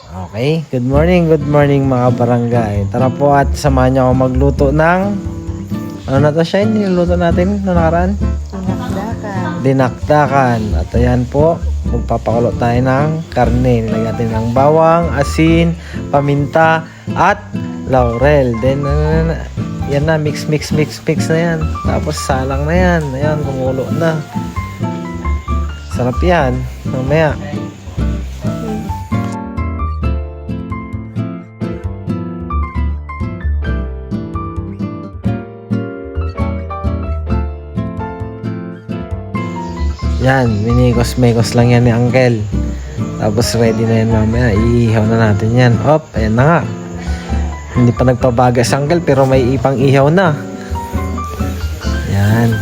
Okay, good morning mga barangay. Tara po at samahan niyo ako magluto ng ano na to siya, niluluto natin noong nakaraan? Dinakdakan. At ayan po, magpapakulo tayo ng karne. Nilagyan natin ng bawang, asin, paminta, at laurel. Then, yan na, mix na yan. Tapos salang na yan. Ayan, kumulo na. Sarap yan. Mamaya. Yan, minigos-megos lang yan ni Uncle. Tapos ready na yan mamaya. Iihaw na natin yan. Hop, ayan na nga. Hindi pa nagpabaga si Uncle pero may ipang ihaw na. Yan.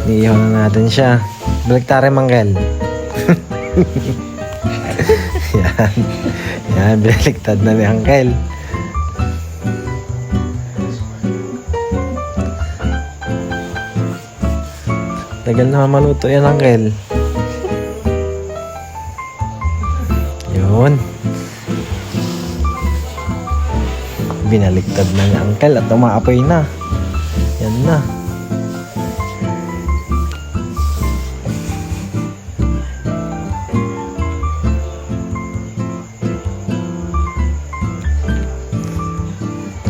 Iihaw na natin siya. Baliktarin, Uncle. Yan. Yan, baliktad na ni Uncle. Tagal na maluto yan, Uncle. Yun. Binaliktad na ni Uncle at umaapoy na. Yan na.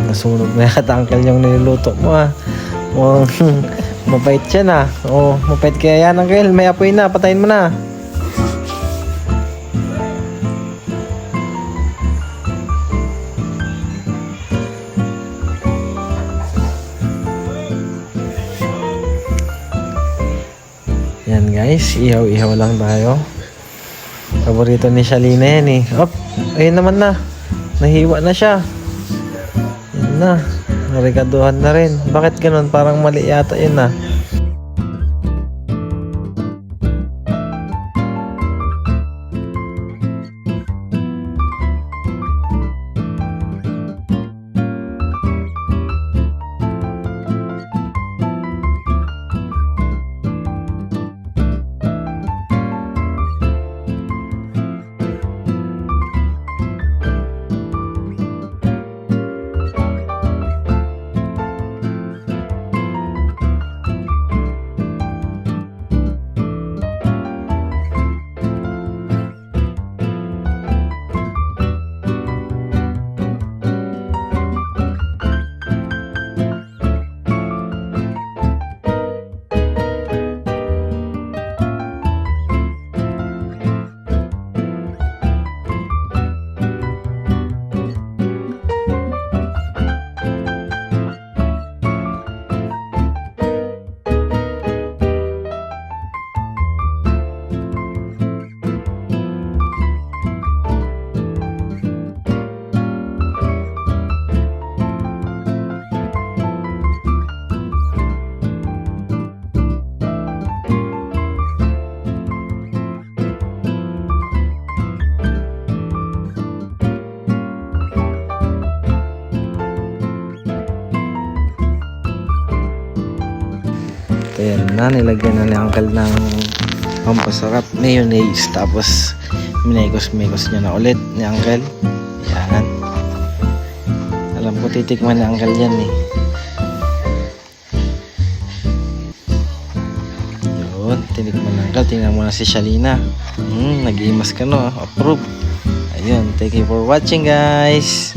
Nasunog na yata, Uncle, yung niluluto mo, ha. Mapait siya na. Oh, mapait kaya yan, Uncle. May apoy na. Patayin mo na. Yan, guys. Ihaw-ihaw lang tayo. Paborito ni Shalina yan eh. Op, ayun naman na. Nahiwa na siya. Yan na. Narigaduhan na rin. Bakit ganun? Parang mali yata yun ah. Ayan na, nilagyan na ni Uncle ng pampasarap mayonnaise. Tapos minegos-megos niya na ulit ni Uncle. Ayan. Alam ko titikman ni Uncle yan eh. Yun, tinikman ni Uncle. Tingnan mo na si Shalina. Nag-iimas ka no, approve. Ayun, thank you for watching, guys.